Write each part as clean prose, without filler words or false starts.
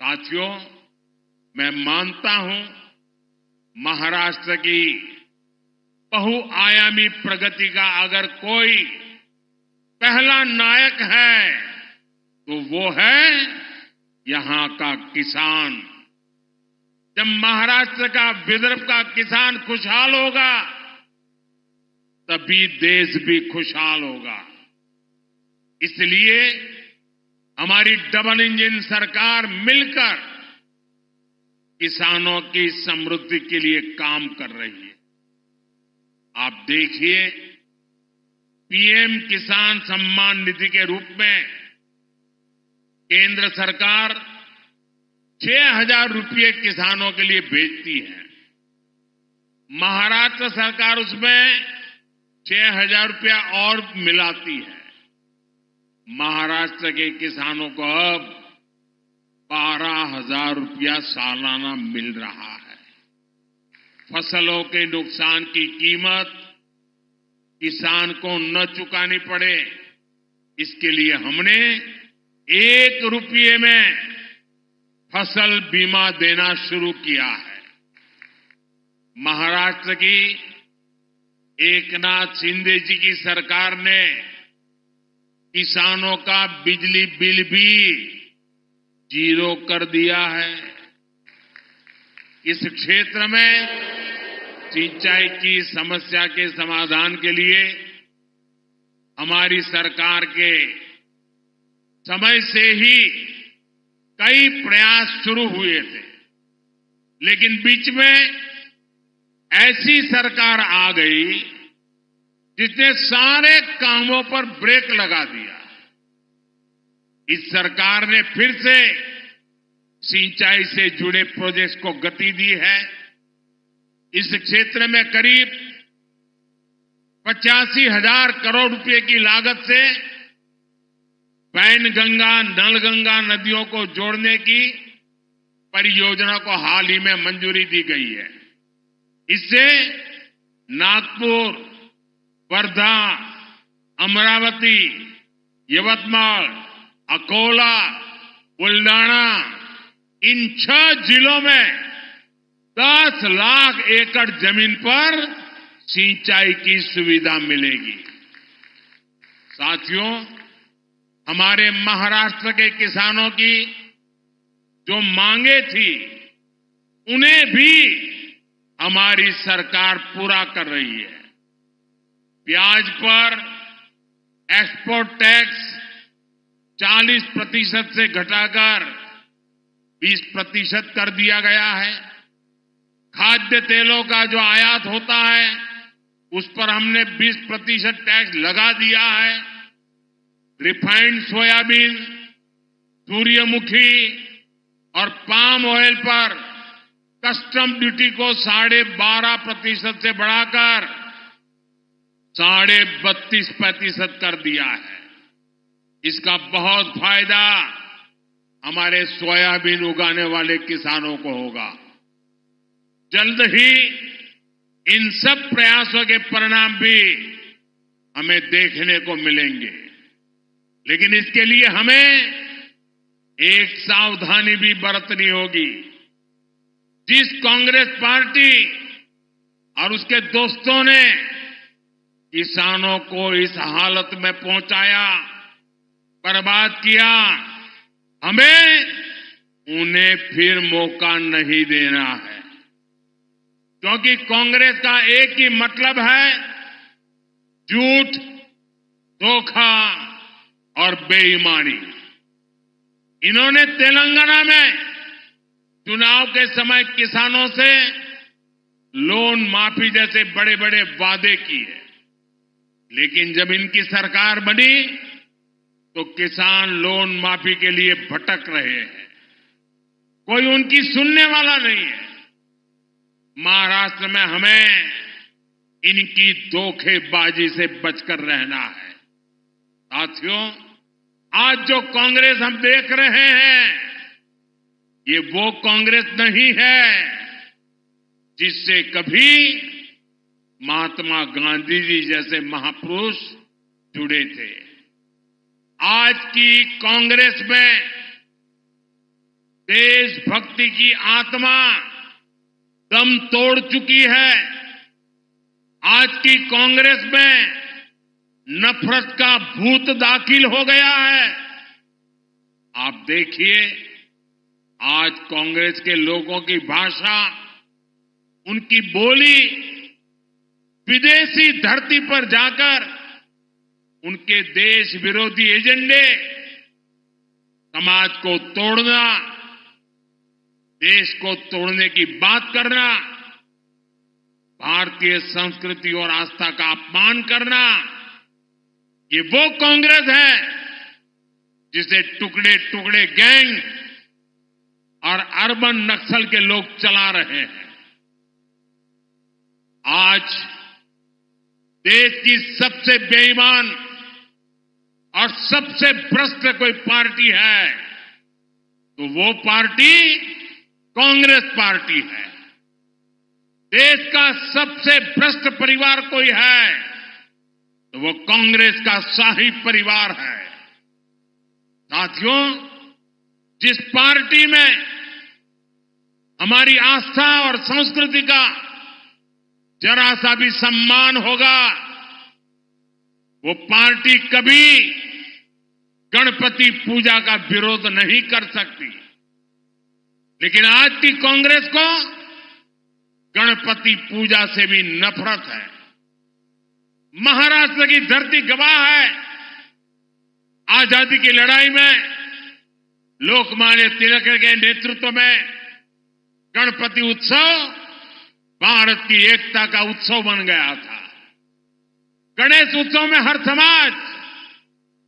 साथियों, मैं मानता हूं महाराष्ट्र की बहुआयामी प्रगति का अगर कोई पहला नायक है तो वो है यहां का किसान। जब महाराष्ट्र का, विदर्भ का किसान खुशहाल होगा तभी देश भी खुशहाल होगा। इसलिए हमारी डबल इंजन सरकार मिलकर किसानों की समृद्धि के लिए काम कर रही है। आप देखिए, पीएम किसान सम्मान निधि के रूप में केंद्र सरकार 6,000 रुपये किसानों के लिए भेजती है। महाराष्ट्र सरकार उसमें 6,000 रुपया और मिलाती है। महाराष्ट्र के किसानों को अब 12,000 रुपया सालाना मिल रहा है। फसलों के नुकसान की कीमत किसान को न चुकानी पड़े, इसके लिए हमने 1 रुपये में फसल बीमा देना शुरू किया है। महाराष्ट्र की एकनाथ शिंदे जी की सरकार ने किसानों का बिजली बिल भी 0 कर दिया है। इस क्षेत्र में सिंचाई की समस्या के समाधान के लिए हमारी सरकार के समय से ही कई प्रयास शुरू हुए थे, लेकिन बीच में ऐसी सरकार आ गई जिसने सारे कामों पर ब्रेक लगा दिया। इस सरकार ने फिर से सिंचाई से जुड़े प्रोजेक्ट्स को गति दी है। इस क्षेत्र में करीब 85,000 करोड़ रुपए की लागत से वैनगंगा, नलगंगा नदियों को जोड़ने की परियोजना को हाल ही में मंजूरी दी गई है। इससे नागपुर, वर्धा, अमरावती, यवतमाल, अकोला, बुल्डाना, इन 6 जिलों में 10 लाख एकड़ जमीन पर सिंचाई की सुविधा मिलेगी। साथियों, हमारे महाराष्ट्र के किसानों की जो मांगे थी उन्हें भी हमारी सरकार पूरा कर रही है। प्याज पर एक्सपोर्ट टैक्स 40% से घटाकर 20% कर दिया गया है। खाद्य तेलों का जो आयात होता है उस पर हमने 20% टैक्स लगा दिया है। रिफाइंड सोयाबीन, सूर्यमुखी और पाम ऑयल पर कस्टम ड्यूटी को 12.5% से बढ़ाकर 32.5% कर दिया है। इसका बहुत फायदा हमारे सोयाबीन उगाने वाले किसानों को होगा। जल्द ही इन सब प्रयासों के परिणाम भी हमें देखने को मिलेंगे, लेकिन इसके लिए हमें एक सावधानी भी बरतनी होगी। जिस कांग्रेस पार्टी और उसके दोस्तों ने किसानों को इस हालत में पहुंचाया, बर्बाद किया, हमें उन्हें फिर मौका नहीं देना है। क्योंकि कांग्रेस का एक ही मतलब है झूठ, धोखा और बेईमानी। इन्होंने तेलंगाना में चुनाव के समय किसानों से लोन माफी जैसे बड़े बड़े वादे किए, लेकिन जब इनकी सरकार बनी तो किसान लोन माफी के लिए भटक रहे हैं। कोई उनकी सुनने वाला नहीं है। महाराष्ट्र में हमें इनकी धोखेबाजी से बचकर रहना है। साथियों, आज जो कांग्रेस हम देख रहे हैं ये वो कांग्रेस नहीं है जिससे कभी महात्मा गांधी जी जैसे महापुरुष जुड़े थे। आज की कांग्रेस में देशभक्ति की आत्मा दम तोड़ चुकी है। आज की कांग्रेस में नफरत का भूत दाखिल हो गया है। आप देखिए, आज कांग्रेस के लोगों की भाषा, उनकी बोली विदेशी धरती पर जाकर उनके देश विरोधी एजेंडे, समाज को तोड़ना, देश को तोड़ने की बात करना, भारतीय संस्कृति और आस्था का अपमान करना, ये वो कांग्रेस है जिसे टुकड़े टुकड़े गैंग और अर्बन नक्सल के लोग चला रहे हैं। आज देश की सबसे बेईमान और सबसे भ्रष्ट कोई पार्टी है तो वो पार्टी कांग्रेस पार्टी है। देश का सबसे भ्रष्ट परिवार कोई है तो वो कांग्रेस का शाही परिवार है। साथियों, जिस पार्टी में हमारी आस्था और संस्कृति का जरा सा भी सम्मान होगा, वो पार्टी कभी गणपति पूजा का विरोध नहीं कर सकती। लेकिन आज की कांग्रेस को गणपति पूजा से भी नफरत है। महाराष्ट्र की धरती गवाह है, आजादी की लड़ाई में लोकमान्य तिलक के नेतृत्व में गणपति उत्सव भारत की एकता का उत्सव बन गया था। गणेश उत्सव में हर समाज,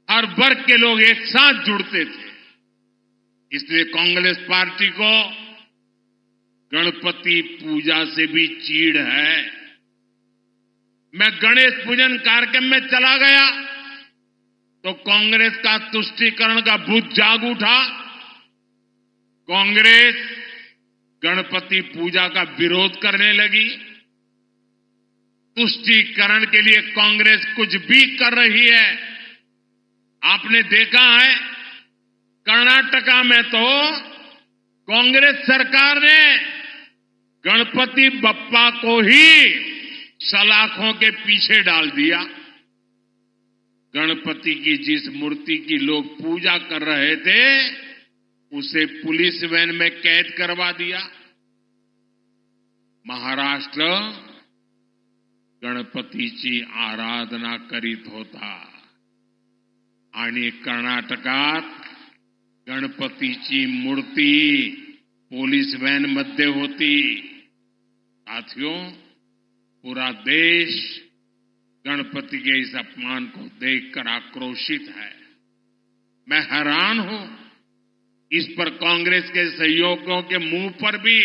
हर वर्ग के लोग एक साथ जुड़ते थे। इसलिए कांग्रेस पार्टी को गणपति पूजा से भी चीड़ है। मैं गणेश पूजन कार्यक्रम में चला गया तो कांग्रेस का तुष्टीकरण का भूत जाग उठा। कांग्रेस गणपति पूजा का विरोध करने लगी। तुष्टीकरण के लिए कांग्रेस कुछ भी कर रही है। आपने देखा है, कर्नाटका में तो कांग्रेस सरकार ने गणपति बप्पा को ही सलाखों के पीछे डाल दिया। गणपति की जिस मूर्ति की लोग पूजा कर रहे थे उसे पुलिस वैन में कैद करवा दिया। महाराष्ट्र गणपतीची आराधना करीत होता आणि कर्नाटकात गणपतीची मूर्ती पोलीस वैन मध्ये होती। साथियों, पूरा देश गणपति के इस अपमान को देखकर आक्रोशित है। मैं हैरान हूं, इस पर कांग्रेस के सहयोगियों के मुंह पर भी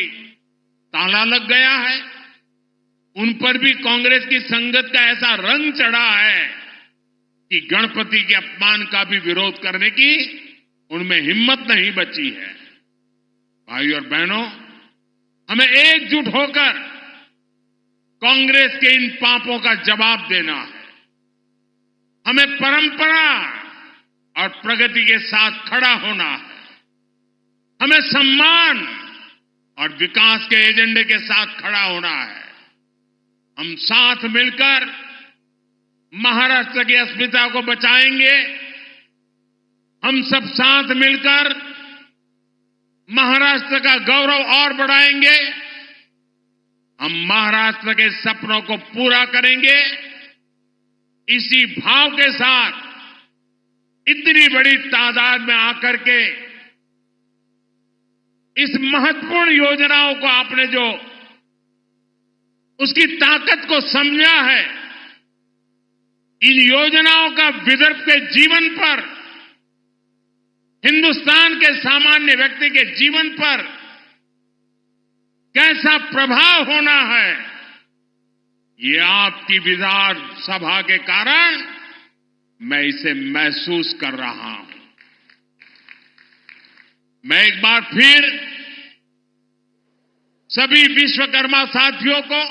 ताला लग गया है। उन पर भी कांग्रेस की संगत का ऐसा रंग चढ़ा है कि गणपति के अपमान का भी विरोध करने की उनमें हिम्मत नहीं बची है। भाई और बहनों, हमें एकजुट होकर कांग्रेस के इन पापों का जवाब देना है। हमें परंपरा और प्रगति के साथ खड़ा होना है। हमें सम्मान और विकास के एजेंडे के साथ खड़ा होना है। हम साथ मिलकर महाराष्ट्र की अस्मिता को बचाएंगे। हम सब साथ मिलकर महाराष्ट्र का गौरव और बढ़ाएंगे। हम महाराष्ट्र के सपनों को पूरा करेंगे। इसी भाव के साथ इतनी बड़ी तादाद में आकर के इस महत्वपूर्ण योजनाओं को आपने जो उसकी ताकत को समझा है, इन योजनाओं का विदर्भ के जीवन पर, हिंदुस्तान के सामान्य व्यक्ति के जीवन पर कैसा प्रभाव होना है, ये आपकी विधानसभा के कारण मैं इसे महसूस कर रहा हूं। मैं एक बार फिर सभी विश्वकर्मा साथियों को,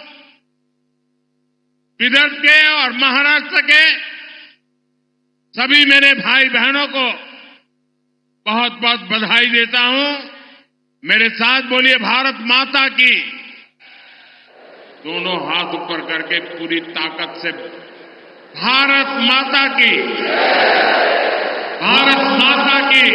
विदर्भ के और महाराष्ट्र के सभी मेरे भाई बहनों को बहुत बहुत बधाई देता हूं। मेरे साथ बोलिए भारत माता की। दोनों हाथ ऊपर करके पूरी ताकत से भारत माता की, भारत माता की।